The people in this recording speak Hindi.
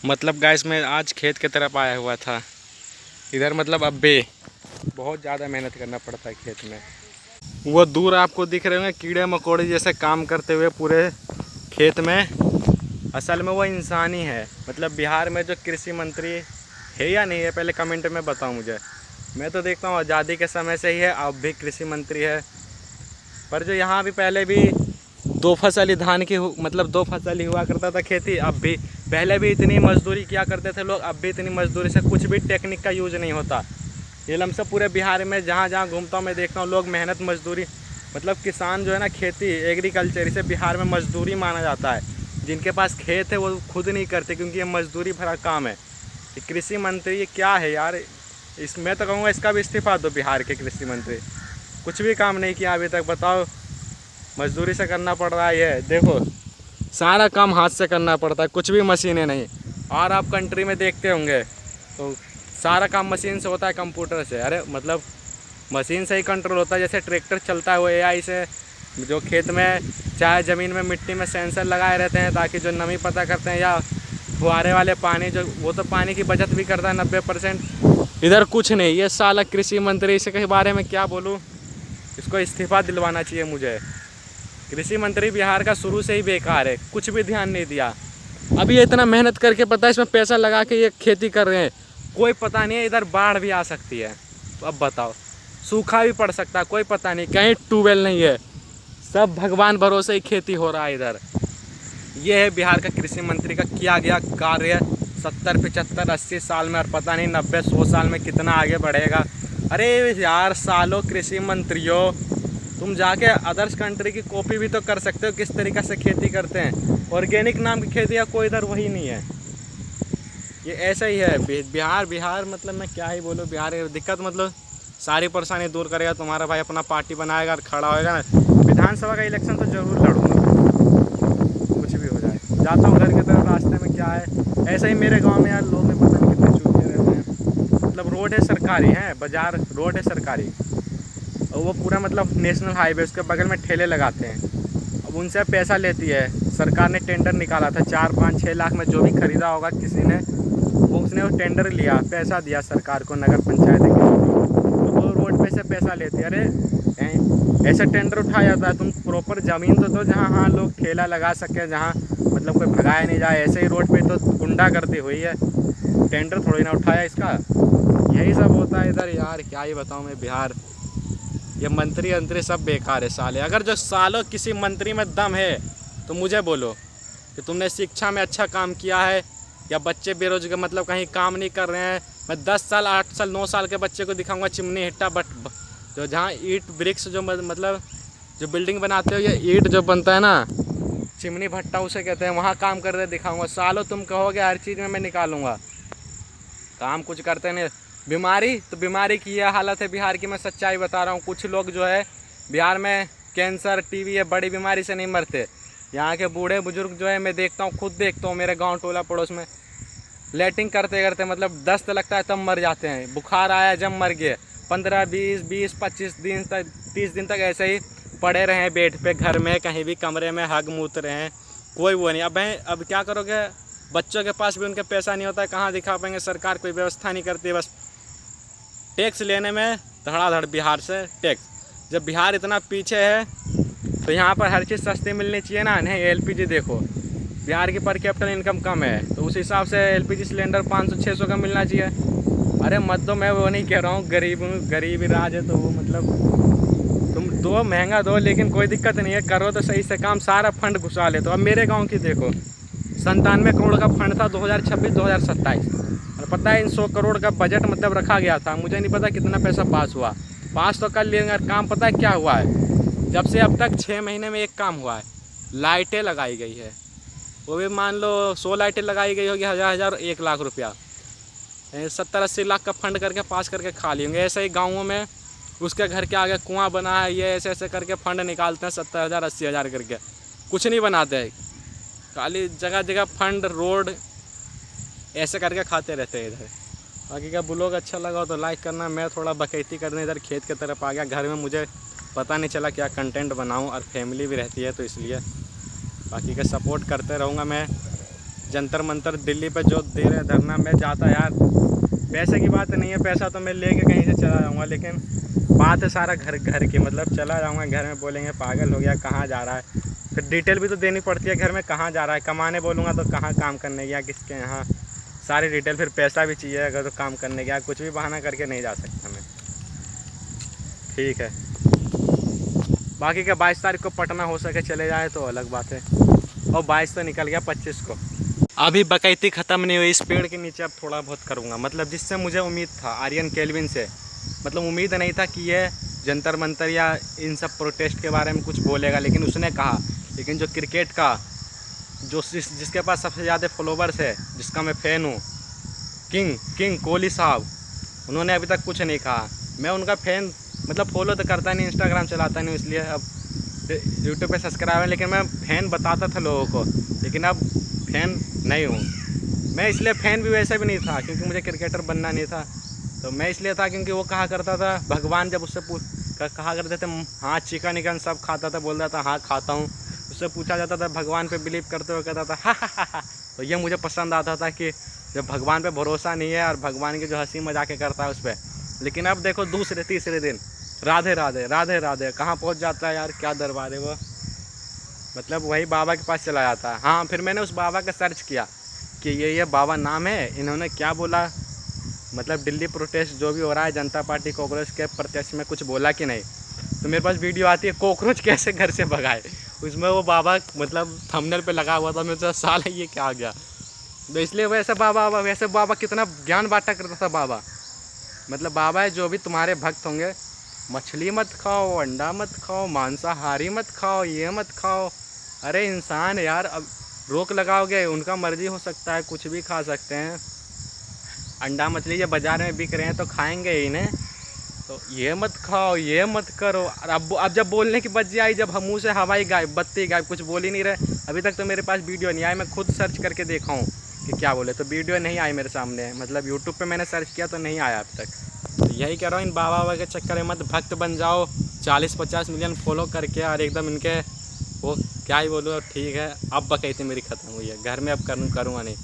मतलब गाइस मैं आज खेत की तरफ आया हुआ था। इधर मतलब अब भी बहुत ज़्यादा मेहनत करना पड़ता है खेत में। वो दूर आपको दिख रहे होंगे कीड़े मकोड़े जैसे काम करते हुए पूरे खेत में। असल में वो इंसान ही है। मतलब बिहार में जो कृषि मंत्री है या नहीं है, पहले कमेंट में बताओ मुझे। मैं तो देखता हूँ आज़ादी के समय से ही है, अब भी कृषि मंत्री है। पर जो यहाँ भी पहले भी दो फसल ही धान की मतलब दो फसल ही हुआ करता था खेती। अब भी पहले भी इतनी मजदूरी किया करते थे लोग, अब भी इतनी मजदूरी से कुछ भी टेक्निक का यूज़ नहीं होता। ये लमसम पूरे बिहार में जहाँ जहाँ घूमता हूँ मैं देखता हूँ लोग मेहनत मजदूरी, मतलब किसान जो है ना, खेती एग्रीकल्चर, इसे बिहार में मजदूरी माना जाता है। जिनके पास खेत है वो खुद नहीं करते क्योंकि ये मजदूरी भरा काम है। ये कृषि मंत्री ये क्या है यार, मैं तो कहूँगा इसका भी इस्तीफा दो। बिहार के कृषि मंत्री कुछ भी काम नहीं किया अभी तक। बताओ, मजदूरी से करना पड़ रहा है। ये देखो सारा काम हाथ से करना पड़ता है, कुछ भी मशीनें नहीं। और आप कंट्री में देखते होंगे तो सारा काम मशीन से होता है, कंप्यूटर से। अरे मतलब मशीन से ही कंट्रोल होता है। जैसे ट्रैक्टर चलता है वो एआई से, जो खेत में चाहे ज़मीन में मिट्टी में सेंसर लगाए रहते हैं ताकि जो नमी पता करते हैं, या फुहारे वाले पानी जो, वो तो पानी की बचत भी करता है 90%। इधर कुछ नहीं। ये साला कृषि मंत्री, इसके बारे में क्या बोलूँ, इसको इस्तीफा दिलवाना चाहिए मुझे। कृषि मंत्री बिहार का शुरू से ही बेकार है, कुछ भी ध्यान नहीं दिया। अभी ये इतना मेहनत करके पता है इसमें पैसा लगा के ये खेती कर रहे हैं, कोई पता नहीं है इधर बाढ़ भी आ सकती है। तो अब बताओ, सूखा भी पड़ सकता है, कोई पता नहीं। कहीं ट्यूबवेल नहीं है, सब भगवान भरोसे ही खेती हो रहा है इधर। ये है बिहार का कृषि मंत्री का किया गया कार्य 70, 75, 80 साल में, और पता नहीं 90, 100 साल में कितना आगे बढ़ेगा। अरे यार सालों कृषि मंत्रियों, तुम जाके अदर्स कंट्री की कॉपी भी तो कर सकते हो किस तरीक़े से खेती करते हैं। ऑर्गेनिक नाम की खेती का कोई इधर वही नहीं है। ये ऐसा ही है बिहार मतलब मैं क्या ही बोलूँ। बिहार की दिक्कत मतलब सारी परेशानी दूर करेगा तुम्हारा भाई, अपना पार्टी बनाएगा और खड़ा होएगा ना। विधानसभा का इलेक्शन तो ज़रूर लड़ूंगा, कुछ भी हो जाए। जाता हूँ घर की तरफ, रास्ते में क्या है। ऐसा ही मेरे गाँव में यार लोग में पता नहीं कितने चूतिए रहते हैं। मतलब रोड है सरकारी, है बाजार, रोड है सरकारी, और वो पूरा मतलब नेशनल हाईवे, उसके बगल में ठेले लगाते हैं। अब उनसे पैसा लेती है सरकार। ने टेंडर निकाला था 4, 5, 6 लाख में, जो भी खरीदा होगा किसी ने, उसने वो टेंडर लिया, पैसा दिया सरकार को, नगर पंचायत के, तो वो रोड पे से पैसा लेती है। अरे ऐसा टेंडर उठाया जाता है, तुम प्रॉपर ज़मीन तो दो जहाँ हाँ लोग ठेला लगा सके, जहाँ मतलब कोई भगाया नहीं जाए। ऐसे ही रोड पे तो गुंडागर्दी हुई है, टेंडर थोड़ी ना उठाया इसका। यही सब होता है इधर यार, क्या ही बताऊँ मैं। बिहार ये मंत्री सब बेकार है साले। अगर जो सालों किसी मंत्री में दम है तो मुझे बोलो कि तुमने शिक्षा में अच्छा काम किया है, या बच्चे बेरोजगार मतलब कहीं काम नहीं कर रहे हैं। मैं 10 साल 8 साल 9 साल के बच्चे को दिखाऊंगा चिमनी हिट्टा जो जहाँ ईंट ब्रिक्स जो मतलब जो बिल्डिंग बनाते हो, ये ईंट जो बनता है ना, चिमनी भट्टा उसे कहते हैं, वहाँ काम कर रहे दिखाऊंगा। सालों तुम कहोगे हर चीज़ में मैं निकालूंगा, काम कुछ करते नहीं। बीमारी तो बीमारी की यह हालत है बिहार की, मैं सच्चाई बता रहा हूँ। कुछ लोग जो है बिहार में कैंसर, टीबी, ये बड़ी बीमारी से नहीं मरते। यहाँ के बूढ़े बुजुर्ग जो है, मैं देखता हूँ, खुद देखता हूँ मेरे गांव टोला पड़ोस में, लेटिंग करते करते मतलब दस्त लगता है तब मर जाते हैं। बुखार आया जब मर गए। 15, 20, 25 दिन तक, 30 दिन तक ऐसे ही पड़े रहे बेड पे, घर में कहीं भी कमरे में हग मूत रहे हैं, कोई वो नहीं। अब क्या करोगे, बच्चों के पास भी उनके पैसा नहीं होता है, कहाँ दिखा पाएंगे। सरकार कोई व्यवस्था नहीं करती, बस टैक्स लेने में धड़ाधड़ बिहार से टैक्स। जब बिहार इतना पीछे है तो यहाँ पर हर चीज़ सस्ती मिलनी चाहिए ना। नहीं एलपीजी देखो, बिहार की पर कैपिटल इनकम कम है, तो उस हिसाब से एलपीजी सिलेंडर 500-600 का मिलना चाहिए। अरे मत दो, मैं वो नहीं कह रहा हूँ, गरीब राज है तो वो मतलब तुम दो, महंगा दो, लेकिन कोई दिक्कत नहीं है, करो तो सही से काम। सारा फंड घुसा ले। तो अब मेरे गाँव की देखो, 97 करोड़ का फंड था 2026-2027, और पता है इन 100 करोड़ का बजट मतलब रखा गया था। मुझे नहीं पता कितना पैसा पास हुआ, पास तो कर लेंगे। काम पता है क्या हुआ है, जब से अब तक 6 महीने में एक काम हुआ है, लाइटें लगाई गई है। वो भी मान लो 100 लाइटें लगाई गई होगी, 1000 1 लाख रुपया, 70-80 लाख का फंड करके पास करके खा लेंगे। ऐसे ही गाँवों में उसके घर के आगे कुआं बना है, ये ऐसे ऐसे करके फंड निकालते हैं 70,000 80,000 करके, कुछ नहीं बनाते हैं, खाली जगह जगह फंड रोड ऐसे करके खाते रहते हैं इधर। बाकी का ब्लॉग अच्छा लगा हो तो लाइक करना। मैं थोड़ा बकैती करने इधर खेत की तरफ आ गया, घर में मुझे पता नहीं चला क्या कंटेंट बनाऊं, और फैमिली भी रहती है तो इसलिए। बाकी का सपोर्ट करते रहूँगा मैं। जंतर मंतर दिल्ली पे जो दे रहे धरना, मैं जाता यार। पैसे की बात नहीं है, पैसा तो मैं लेके कहीं से चला जाऊँगा, लेकिन बात है सारा घर की। मतलब चला जाऊँगा, घर में बोलेंगे पागल हो गया, कहाँ जा रहा है। फिर डिटेल भी तो देनी पड़ती है घर में, कहाँ जा रहा है। कमाने बोलूँगा तो कहाँ काम करने गया, किसके यहाँ, सारी डिटेल। फिर पैसा भी चाहिए अगर तो काम करने गया, कुछ भी बहाना करके नहीं जा सकता मैं। ठीक है, बाकी का 22 तारीख को पटना हो सके चले जाए तो अलग बात है। और 22 तो निकल गया, 25 को। अभी बकैती ख़त्म नहीं हुई, इस पेड़ के नीचे अब थोड़ा बहुत करूँगा। मतलब जिससे मुझे उम्मीद था आर्यन केल्विन से, मतलब उम्मीद नहीं था कि ये जंतर मंतर या इन सब प्रोटेस्ट के बारे में कुछ बोलेगा, लेकिन उसने कहा। लेकिन जो क्रिकेट का जो जिसके पास सबसे ज़्यादा फॉलोवर्स है, जिसका मैं फ़ैन हूँ, किंग कोहली साहब, उन्होंने अभी तक कुछ नहीं कहा। मैं उनका फ़ैन, मतलब फॉलो तो करता नहीं, इंस्टाग्राम चलाता नहीं, इसलिए अब यूट्यूब पे सब्सक्राइब है, लेकिन मैं फ़ैन बताता था लोगों को, लेकिन अब फ़ैन नहीं हूँ मैं। इसलिए फ़ैन भी वैसे भी नहीं था क्योंकि मुझे क्रिकेटर बनना नहीं था, तो मैं इसलिए था क्योंकि वो कहा करता था, भगवान जब उससे कहा करते थे हाँ चिकन सब खाता था, बोलता था हाँ खाता हूँ। उससे पूछा जाता था भगवान पे बिलीव करते हुए, कहता था हा। तो ये मुझे पसंद आता था कि जब भगवान पे भरोसा नहीं है और भगवान की जो हंसी मजाक करता है उस पर। लेकिन अब देखो दूसरे तीसरे दिन राधे राधे कहाँ पहुँच जाता है यार, क्या दरबार है वो। मतलब वही बाबा के पास चला जाता है। हाँ, फिर मैंने उस बाबा का सर्च किया कि ये बाबा नाम है, इन्होंने क्या बोला, मतलब दिल्ली प्रोटेस्ट जो भी हो रहा है, जनता पार्टी कॉकरोच के प्रत्यक्ष में कुछ बोला कि नहीं। तो मेरे पास वीडियो आती है कॉकरोच कैसे घर से भगाए, उसमें वो बाबा मतलब थंबनेल पे लगा हुआ था। मैं तो साला ये क्या आ गया। तो इसलिए वैसे बाबा कितना ज्ञान बांटा करता था बाबा। मतलब बाबा है, जो भी तुम्हारे भक्त होंगे, मछली मत खाओ, अंडा मत खाओ, मांसाहारी मत खाओ, ये मत खाओ। अरे इंसान यार, अब रोक लगाओगे, उनका मर्जी हो सकता है, कुछ भी खा सकते हैं। अंडा मछली ये बाज़ार में बिक रहे हैं तो खाएंगे ही ना। तो ये मत खाओ, ये मत करो। और अब जब बोलने की बच्ची आई, जब हम मुँह से हवाई गायब, बत्ती गायब, कुछ बोल ही नहीं रहे। अभी तक तो मेरे पास वीडियो नहीं आई, मैं खुद सर्च करके देखा हूँ कि क्या बोले, तो वीडियो नहीं आई मेरे सामने। मतलब यूट्यूब पे मैंने सर्च किया तो नहीं आया अब तक। तो यही कह रहा हूँ, इन बाबा के चक्कर में मत भक्त बन जाओ 40-50 मिलियन फॉलो करके, और एकदम इनके वो क्या ही बोलूँ। ठीक है, अब बकैती मेरी ख़त्म हुई है, घर में अब करूँगा नहीं।